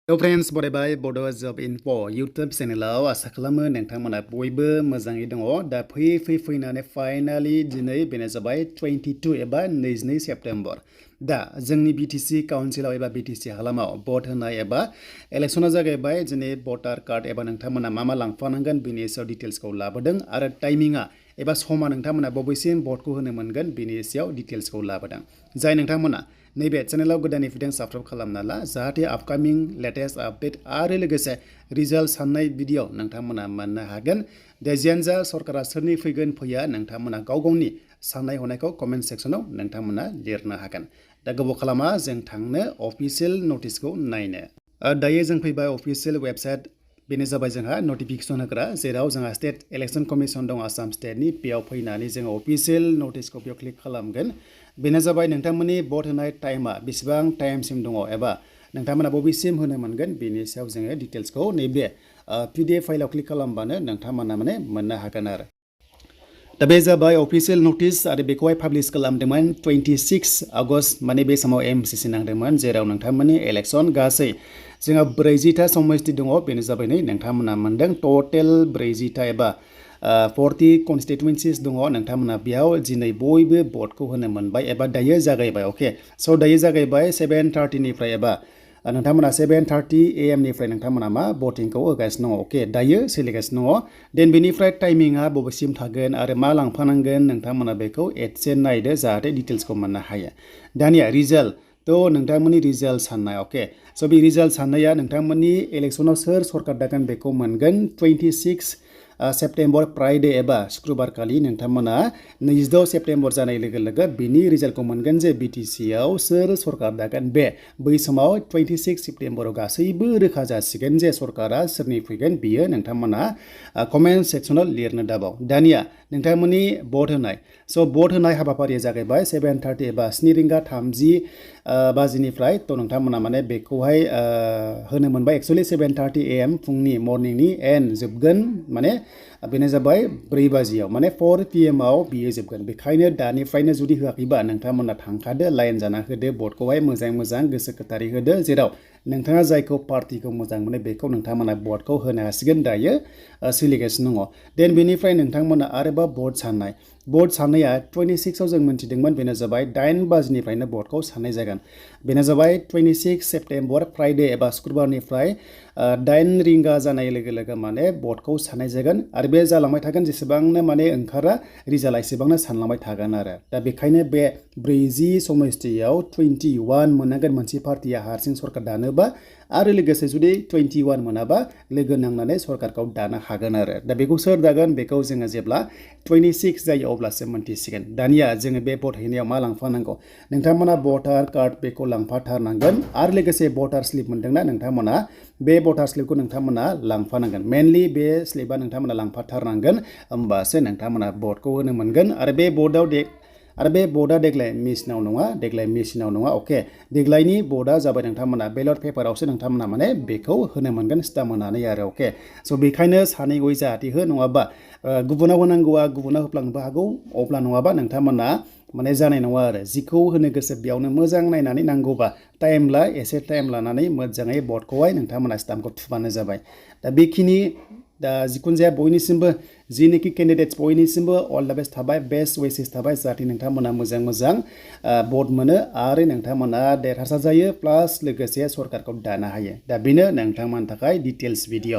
Hello friends, बरायबाय बड' जब enough' YouTube चेनेलाव आसा खालामो नोंथांमोना बयबो मोजाङै दङ दा फैनानै फाइनालि दिनै बेनो जाबाय 22 एबा 22 सेप्तेम्बर दा जोंनि BTC काउन्सिलाव एबा BTC हालामाव भट होनाय एबा इलेक्सना जागायबाय दिनै भटार कार्ड एबा नोंथांमोना मा लांफानांगोन बेनि सायाव डिटेल्सखौ लाबोदों आरो टाइमिंआ एबा समा नोंथांमोना बबेसिम भटखौ होनो मोनगोन बेनि सायाव डिटेल्सखौ लाबोदों जाय नोंथांमोना नैबे चेनेलाव गोदानै फैदों साबस्क्राइब खालामना ला जाहाथे आपकामिं लेटेस्ट आपडेट आरो लोगोसे रिजाल्ट साननाय भिडिअ नोंथांमोना मोननो हागोन दा जियानो जा सरकारा सोरनि फैगोन फैया नोंथांमोना गावनि साननाय हनायखौ कमेन्ट सेक्सनाव नोंथांमोना लिरनो हागोन दा गोबाव खालामा जों थांनो अफिसियेल नटिसखौ नायनो दायो जों फैबाय अफिसियेल वेबसाइट बेनो जाबाय जोंहा नटिफिकेसन होग्रा जेराव जोंहा स्टेट इलेक्शन कमिसन दं आसाम स्टेटनि बेयाव फैनानै जों अफिसियेल नटिसखौ बेयाव क्लिक खालामगोन बेनो जाबाय नोंथांमोननि भट होनाय टाइमा बेसेबां टाइमसिम दङ एबा नोंथांमोना बबेसिम होनो मोनगोन बेनि सायाव जोङो डिटेल्सखौ नैबे PDF फाइलाव क्लिक खालामबानो नोंथांमोना मोननो हागोन आरो दा बे जाबाय अफिसियेल नटिस आरो बेखौहाय पाब्लिश खालामदोंमोन 26 आगस्ट बे समाव MCC नांदोंमोन जेराव नोंथांमोननि इलेक्शन गासै जोंहा 40टा समस्ति दङ बेनो जाबाय नै नोंथांमोना मोनदों टटेल 40टा एबा 40 कन्स्टिटुवेन्सिस दङ नोंथांमोना बेयाव दिनै बयबो भटखौ होनो मोनबाय एबा दायो जागायबाय अके स' दायो जागायबाय 7:30 निफ्राय एबा नोंथांमोना 7:30 AM निफ्राय नोंथांमोना भटिंखौ होगासिनो दङ अके दायो सोलिगासिनो दङ देन बेनिफ्राय टाइमिंआ बबेसिम थागोन आरो मा लांफानांगोन नोंथांमोना बेखौ एडसे नायदो जाहाथे डिटेल्सखौ मोननो हायो दानिया रिजाल्ट थ' नोंथांमोननि रिजाल्ट साननाय अके स' बे रिजाल्ट साननाया नोंथांमोननि इलेक्सनाव सोर सरकार दागोन बेखौ मोनगोन 26 सेप्तेम्बर फ्राइडे एबा शुक्रबार खालि नोंथांमोना 26 सेप्तेम्बर जानाय लोगो लोगो बिनि रिजाल्टखौ मोनगोन जे BTC आव सोर सरकार दागोन बै समाव 26 सेप्तेम्बराव गासैबो रोखा जासिगोन जे सरकारा सोरनि फैगोन बियो नोंथांमोना कमेन्ट सेक्सनाव लिरनो दाबाव दानिया नोंथांमोननि भट होनाय स' भट होनाय हाबाफारिया जागायबाय 7:30 एबा 7:30 बाजिनिफ्राय थ' नोंथांमोना बेखौहाय होनो मोनबाय एक्चुअलि 7:30 AM फुंनि मर्निंनि एन्ड जोबगोन बेनो जाबाय 4 बाजियाव 4 PM आव बियो जोबगोन बेखायनो दानिफ्रायनो जुदि होआखैबा नोंथांमोना थांखादो लाइन जाना होदो भटखौहाय मोजां गोसो गोथारै होदो जेराव नोंथाङा जायखौ पार्टिखौ मोजां मोनो बेखौ नोंथांमोना भटखौ होनो हासिगोन दायो सोलिगासिनो दङ देन बेनिफ्राय नोंथांमोना आरोबाव भट साननाया 26 आव जों मोनथिदोंमोन बेनो जाबाय 8 बाजिनिफ्रायनो भटखौ साननाय जागोन बेनो जाबाय 26 सेप्तेम्बर फ्राइडे एबा शुक्रबारनिफ्राय 8 रिंगा जानाय लोगो लोगो भटखौ साननाय जागोन आरो बे जालांबाय थागोन जेसेबांनो ओंखारा रिजाल्टआ एसेबांनो सानलांबाय थागोन आरो दा बेखायनो बे 40 समस्तियाव 21 मोननांगोन मोनसे पार्टिया हारसिं सरकार दानोबा आरो लोगोसे जुदि 21 मोनाबा लोगो नांनानै सरकारखौ दानो हागोन आरो दा बेखौ सोर दागोन बेखौ जोङो जेब्ला 26 जायो अब्लासो मोनथिसिगोन दानिया जोङो बे भट हैनायाव मा लांफानांगौ नोंथांमोना भटार कार्ड बेखौ लांफाथारनांगोन आरो लोगोसे भटार स्लिप मोनदोंना नोंथांमोना बे भटार स्लिपखौ नोंथांमोना लांफानांगोन मेनलि बे स्लिपा नोंथांमोना लांफाथारनांगोन होमबासो नोंथांमोना भटखौ होनो मोनगोन आरो बे भटआ देग्लाय मेसिनाव नङा अके देग्लायनि भटआ जाबाय नोंथांमोना बेलट पेपारावसो नोंथांमोना बेखौ होनो मोनगोन स्टाम्प होनानै आरो अके स' बेखायनो सानै गय जाहाथे हो नङाबा गुबुनाव होनांगौआ गुबुनाव होफ्लांनोबो हागौ अब्ला नङाबा नोंथांमोना जानाय नङा आरो जिखौ होनो गोसो बेयावनो मोजां नायनानै नांगौबा एसे टाइम लानानै मोजाङै भटखौहाय नोंथांमोना स्टाम्पखौ थुबानो जाबाय दा बेखिनि दा जिखुनु जाया बयनिसिमबो जिनिखि केन्डिडेट्स बयनिसिमबो अल द बेस्ट थाबाय बेस्ट उइसेस थाबाय जाहाथे नोंथांमोना मोजां भट मोनो आरो नोंथांमोना देरहासार जायो प्लास लोगोसे सरकारखौ दानो हायो दा बेनो नोंथांमोननि थाखाय डिटेल्स भिडिअ